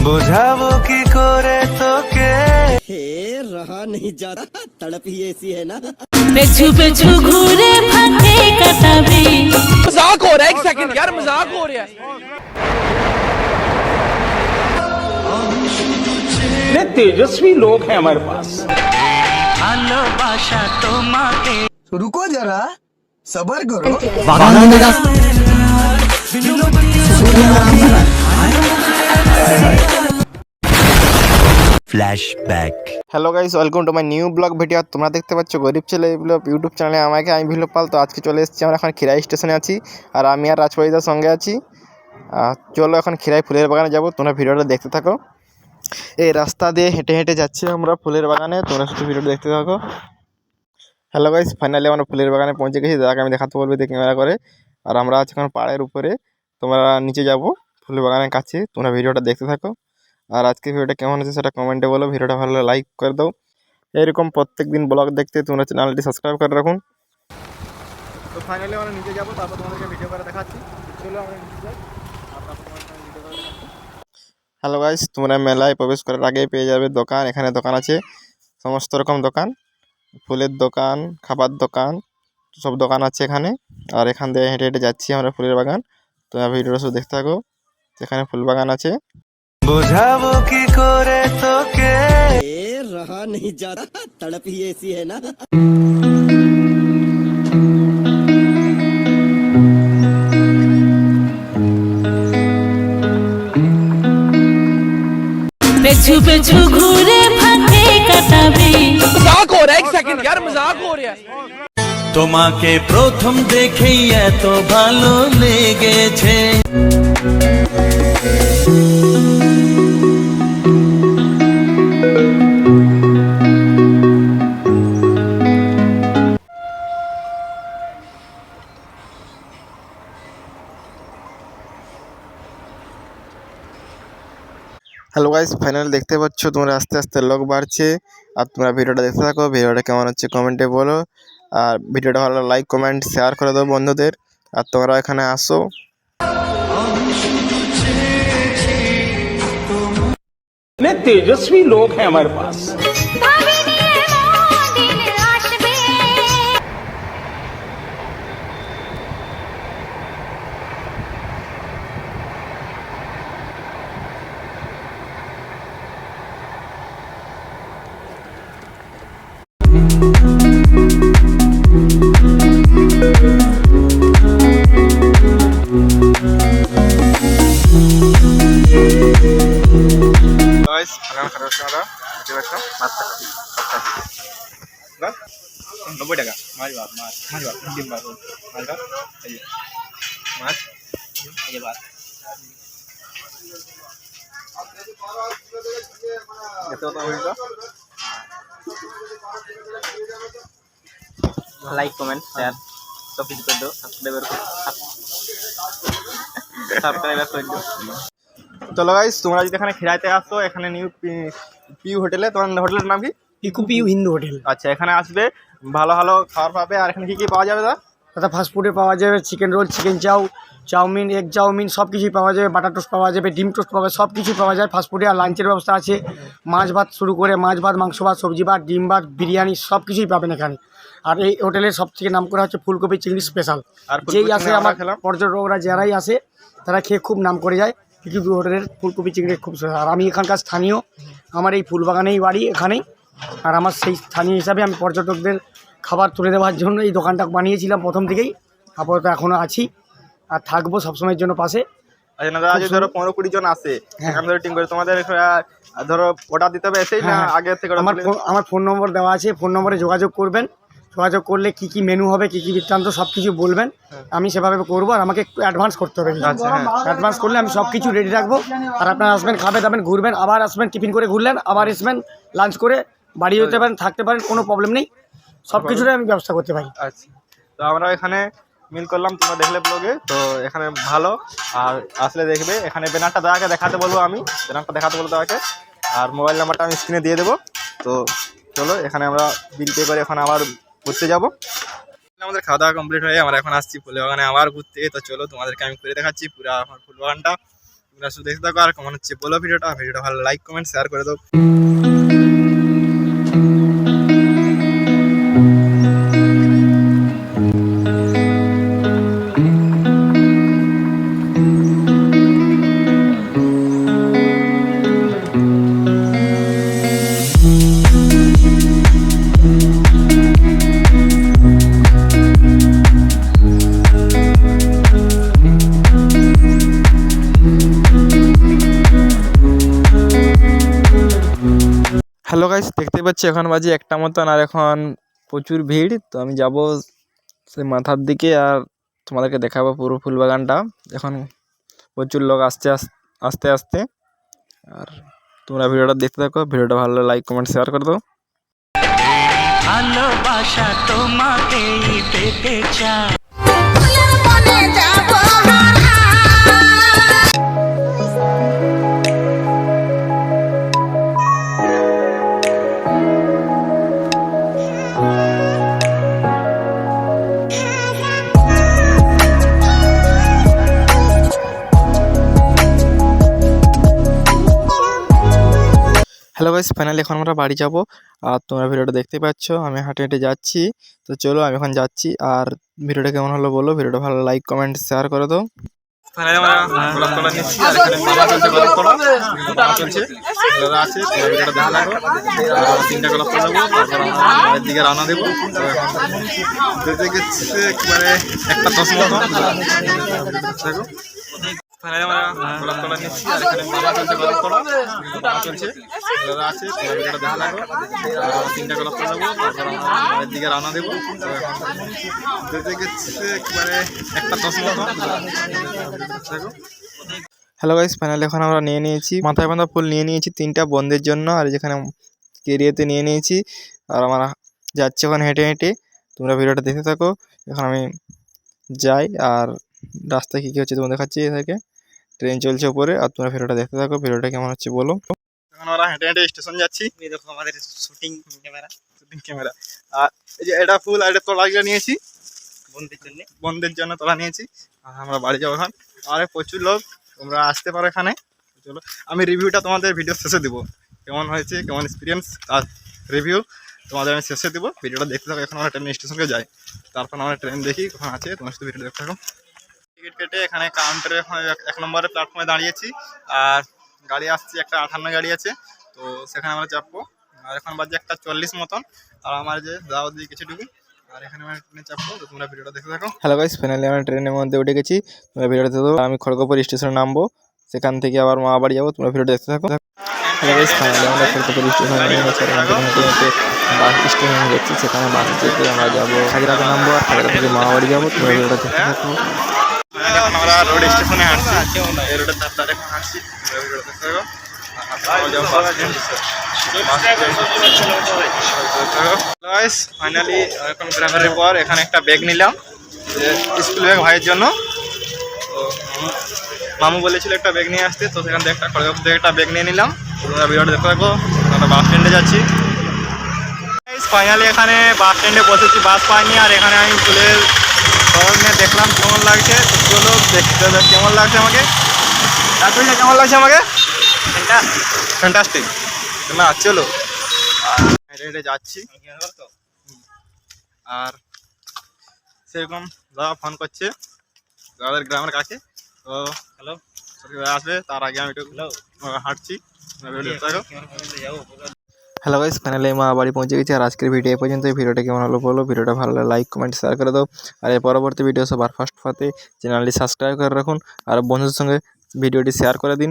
বোঝাবো কি করে তোকে हे रहा नहीं जाता तड़प ही ऐसी है ना। পেছু পেছু ঘুরে ফাঁকে কাটাবি। मजाक हो रहा है, एक सेकंड यार, मजाक हो रहा है। इतने तेजस्वी लोग हैं हमारे पास। ভালোবাসা তোমাকে रुको जरा सबर करो hello guys, welcome to my new blog video. তোমরা দেখতে পাচ্ছ গরিব ছেলে ব্লগ ইউটিউব চ্যানেলে আমাকে, আমি ভিলো পাল। তো আজকে চলে এসেছি আমরা এখন খিরাই স্টেশনে আছি, আর আমি আর রাজপরিদার সঙ্গে আছি। চলো এখন খিরাই ফুলের বাগানে যাব, তোমরা ভিডিওটা দেখতে থাকো। এই রাস্তা দিয়ে হেঁটে হেঁটে যাচ্ছি আমরা ফুলের বাগানে, তোমরা শুধু ভিডিওটা দেখতে থাকো। হ্যালো গাইস, ফাইনালি আমরা ফুলের বাগানে পৌঁছে গেছি। দাদাকে আমি দেখাতে বলবো ক্যামেরা করে। আর আমরা আছি এখন পাড়ের উপরে, তোমরা নিচে যাব ফুলের বাগানের কাছে, তোমরা ভিডিওটা দেখতে থাকো। আর আজকে ভিডিওটা কেমন হচ্ছে সেটা কমেন্টে বলো, ভিডিওটা ভালো লাগলে লাইক করে দাও। এরকম প্রত্যেক দিন ব্লগ দেখতে তোমরা চ্যানেলটি সাবস্ক্রাইব করে রাখুন। তো ফাইনালি আমরা নিচে যাবো, তারপর তোমাদেরকে ভিডিও করে দেখাচ্ছি। চলো আমরা নিচে যাই, তারপর তোমাদেরকে ভিডিও করে দেখাচ্ছি। হ্যালো গাইস, তোমরা মেলায় প্রবেশ করার আগেই পেয়ে যাবে দোকান। এখানে দোকান আছে, সমস্ত রকম দোকান, ফুলের দোকান, খাবার দোকান, সব দোকান আছে এখানে। আর এখান দিয়ে হেঁটে হেঁটে যাচ্ছি আমরা ফুলের বাগান। তোমরা ভিডিওটা শুধু দেখতে থাকো, এখানে ফুল বাগান আছে। বোঝাবো কি করে তোকে हे रहा नहीं जाता तड़प ही ऐसी है ना। পেছু পেছু ঘুরে ফাঁকে কাটাবি। मजाक हो रहा है, एक सेकंड यार, मजाक हो रहा है। তোমাকে প্রথম দেখেই এত ভালো লেগেছে। হ্যালো গাইস, ফাইনাল দেখতে পাচ্ছ তোমরা আস্তে আস্তে লোক বাড়ছে। আর তোমরা ভিডিওটা দেখতে থাকো, ভিডিওটা কেমন হচ্ছে কমেন্টে বলো। আর ভিডিওটা ভালো লাইক কমেন্ট শেয়ার করে দাও বন্ধুদের। আর তোমরা এখানে আসো। इतने तेजस्वी लोग हैं हमारे पास। গাইস, ফাইনাল খারাপ আমরা দেখতে পাচ্ছ মাছ টাকা 90 টাকা মাছ ভাত ডিম ভাত মাছ ভাত এই মাছ এই ভাত দেখতে তো হইলো। লাইক কমেন্ট শেয়ার সব কিছু করে দাও, সাবস্ক্রাইবার করে দাও। চলো গাইস, তোমরা যদি এখানে খিরাইতে আসো, এখানে নিউ পিউ হোটেলে, তোমার হোটেলের নাম কি? পিউ হিন্দু হোটেল। আচ্ছা, এখানে আসবে, ভালো ভালো খাবার পাবে। আর এখানে কি কি পাওয়া যাবে দাদা ফাস্টফুডে পাওয়া যাবে chicken roll, chicken chow mein, egg chow mein সব কিছুই পাওয়া যাবে। বাটার টোস্ট পাওয়া যাবে, ডিম টোস্ট পাওয়া যাবে, সব কিছুই পাওয়া যায় ফাস্টফুডে। আর লাঞ্চের ব্যবস্থা আছে, মাছ ভাত শুরু করে মাছ ভাত, মাংস ভাত, সবজি ভাত, ডিম ভাত, বিরিয়ানি সব কিছুই পাবেন এখানে। আর এই হোটেলের সবথেকে নাম করা হচ্ছে ফুলকপি চিংড়ি স্পেশাল। আর যেই আসে আমার পর্যটকরা যারাই আসে তারা খেয়ে খুব নাম করে যায়। পিউ হোটেলের ফুলকপি চিংড়ি খুব স্পেশাল। আর আমি এখানকার স্থানীয়, আমার এই ফুলবাগানেই বাড়ি এখানেই। আর আমার সেই স্থানীয় হিসাবে আমি পর্যটকদের খাবার তুলে দেওয়ার জন্য এই দোকানটা বানিয়েছিলাম প্রথম থেকেই, আপাতত এখনও আছি আর থাকবো সবসময়ের জন্য পাশে। আচ্ছা না দাদা, যদি ধরো 15-20 জন আসে এখান থেকে টিম করে, তোমাদের ধরো অর্ডার দিতে হবে এসেই না আগে থেকে? আমার ফোন নম্বর দেওয়া আছে, ফোন নম্বরে যোগাযোগ করবেন। যোগাযোগ করলে কী কী মেনু হবে, কী কী বৃত্তান্ত সব কিছু বলবেন, আমি সেভাবে করবো। আর আমাকে একটু অ্যাডভান্স করতে হবে। অ্যাডভান্স করলে আমি সব কিছু রেডি রাখবো। আর আপনারা আসবেন, খাবে দাবেন, ঘুরবেন, আবার আসবেন, টিফিন করে ঘুরলেন, আবার আসবেন লাঞ্চ করে বাড়ি যেতে পারেন, থাকতে পারেন, কোনো প্রবলেম নেই। সব কিছুরই আমি ব্যবস্থা করতে পারি। আচ্ছা, তো আমরা এখানে মিল করলাম, তোমরা দেখলে ব্লগে। তো এখানে ভালো, আর আসলে দেখবে এখানে ব্যানারটা দাদাকে দেখাতে বলবো, আমি ব্যানারটা দেখাতে বলবো দাদাকে। আর মোবাইল নাম্বারটা আমি স্ক্রিনে দিয়ে দেবো। তো চলো এখানে আমরা বিল পে করে এখন আবার ঘুরতে যাবো। আমাদের খাওয়া দাওয়া কমপ্লিট হয়ে আমরা এখন আসছি ফুল বাগানে আবার ঘুরতে। তো চলো তোমাদেরকে আমি ঘুরে দেখাচ্ছি পুরো আমার ফুল বাগানটা। তোমরা শুধু দেখতে থাকো আর কেমন হচ্ছে বলো ভিডিওটা ভালো লাইক কমেন্ট শেয়ার করে দাও। হ্যালো গাইস, দেখতে পাচ্ছি এখন বাজে 1টা মতন আর এখন প্রচুর ভিড়। তো আমি যাব সেই মাথার দিকে আর তোমাদেরকে দেখাবো পুরো ফুল বাগানটা। এখন প্রচুর লোক আসছে আস্তে আস্তে। আর তোমরা ভিডিওটা দেখতে থাকো, ভিডিওটা ভালো লাইক কমেন্ট শেয়ার করে দাও। ভালোবাসা তোমাকেই পেতে চাই। হ্যালো গাইস, ফাইনালি এখন আমরা বাড়ি যাব। আর তোমরা ভিডিওটা দেখতে পাচ্ছ আমি হেঁটে হেঁটে যাচ্ছি। তো চলো আমি এখন যাচ্ছি। আর ভিডিওটা কেমন হলো বলো, ভিডিওটা ভালো লাইক কমেন্ট শেয়ার করে দাও। ফাইনালি আমরা গোলাপ তলা নিচ্ছি আর এখানে মালা চলছে, গোলাপ তলা মালা চলছে, এগুলো আছে। তোমরা ভিডিওটা দেখে থাকো। আর 3টা গোলাপ তলা দেবো, তারপর আমরা বাড়ির দিকে রওনা দেবো। তো এখন যেতে গেছে একেবারে 1:10 মতো। দেখো ফাইনালি আমরা গোলাপ তলা নিচ্ছি আর এখানে মালা চলছে, গোলাপ তলা মালা চলছে, এগুলো আছে। তোমরা ভিডিওটা দেখে থাকো। আর 3টা গোলাপ তলা দেবো, তারপর আমরা বাড়ির দিকে রওনা দেবো। তো এখন যেতে গেছে একেবারে 1:10 মতো। দেখো হ্যালো গাইস, ফাইনালি এখন আমরা নিয়ে নিয়েছি মাথায় বাঁধা ফুল নিয়ে নিয়েছি 3টা বন্ধের জন্য। আর যেখানে কেরিয়াতে নিয়ে নিয়েছি। আর আমরা যাচ্ছি এখন হেঁটে হেঁটে। তোমরা ভিডিওটা দেখতে থাকো। এখন আমি যাই আর রাস্তায় কী কী হচ্ছে তোমার দেখাচ্ছি। থেকে ট্রেন চলছে উপরে। আর তোমরা ভিডিওটা দেখতে থাকো, ভিডিওটা কেমন হচ্ছে বলো। এখন আমরা হেঁটে হেঁটে স্টেশন যাচ্ছি। এই দেখো আমাদের শুটিং ক্যামেরা। আর এই যে এটা ফুল আর এটা তোলা নিয়েছি বন্ধের জন্য তোলা নিয়েছি। আর আমরা বাড়ি যাবো এখন। আর প্রচুর লোক, তোমরা আসতে পারো এখানে। চলো আমি রিভিউটা তোমাদের ভিডিও শেষে দেবো, কেমন হয়েছে কেমন এক্সপিরিয়েন্স তার রিভিউ তোমাদের আমি শেষে দেবো। ভিডিওটা দেখতে থাকো। এখন আমরা ট্রেন স্টেশনকে যাই, তারপর আমরা ট্রেন দেখি কখন আছে। তোমার সাথে ভিডিও দেখতে থাকো। টিকিট কেটে এখানে কাউন্টারে 1 নম্বরের প্ল্যাটফর্মে দাঁড়িয়েছি। আর গাড়ি আসছে, একটা 58 গাড়ি আছে। তো সেখানে আমরা চাপবো। আর এখন বাজে 1:40 মতন। আর আমার যে যাওয়া দিয়ে কিছুটুকু। আর এখানে আমরা ট্রেনে চাপবো। তো তোমরা ভিডিওটা দেখতে থাকো। হ্যালো গাইস, ফাইনালি আমরা ট্রেনের মধ্যে উঠে গেছি। তোমরা ভিডিওটা দেখতে থাকো। আমি খড়গপুর স্টেশনে নামবো, সেখান থেকে আবার মা বাড়ি যাবো। তোমরা ভিডিওটা দেখতে থাকো। হ্যালো গাইস, ফাইনালি আমরা খড়গপুর স্টেশনে নেমে গেছি। এখান থেকে হেঁটে হেঁটে বাস স্টেশনে যাচ্ছি। সেখানে বাস যেতে আমরা যাবো খাগড়াতে নামবো আর খাগড়া থেকে মা বাড়ি যাবো। তোমরা ভিডিওটা দেখতে থাকো। এখন আমরা রোড স্টেশনে হাঁটছি, এই রোডের ধারে এখন হাঁটছি। ভিডিওটা দেখতে থাকো। ফাইনালি এখন গ্রামের পর এখানে একটা ব্যাগ নিলাম, যে স্কুল ব্যাগ ভাইয়ের জন্য। তো মামু বলেছিল একটা ব্যাগ নিয়ে আসতে, তো সেখান থেকে একটা ব্যাগ নিয়ে নিলাম। তোমরা ভিডিওটা দেখতে থাকো। আমরা বাস স্ট্যান্ডে যাচ্ছি। ফাইনালি এখানে বাস স্ট্যান্ডে বসেছি, বাস পাইনি। আর এখানে আমি ফুলের শহর নিয়ে দেখলাম কেমন লাগছে। তো চলো দেখতে কেমন লাগছে আমাকে। তারপরে কেমন লাগছে আমাকে ফ্যান্টাস্টিক না। চলো আর হেঁটে হেঁটে যাচ্ছি। আর সেরকম দাদা ফোন করছে দাদাদের গ্রামের কাছে। তো হ্যালো আসবে, তার আগে আমি একটু হাঁটছি। হ্যালো গাইস, ফাইনালি মা বাড়ি পৌঁছে গেছি। আর আজকের ভিডিও এই পর্যন্ত। এই ভিডিওটা কেমন হলো বলো, ভিডিওটা ভালো লাগলে লাইক কমেন্ট শেয়ার করে দাও। আর এর পরবর্তী ভিডিও সবার ফার্স্ট পাতে চ্যানেলটি সাবস্ক্রাইব করে রাখুন। আর বন্ধুদের সঙ্গে ভিডিওটি শেয়ার করে দিন।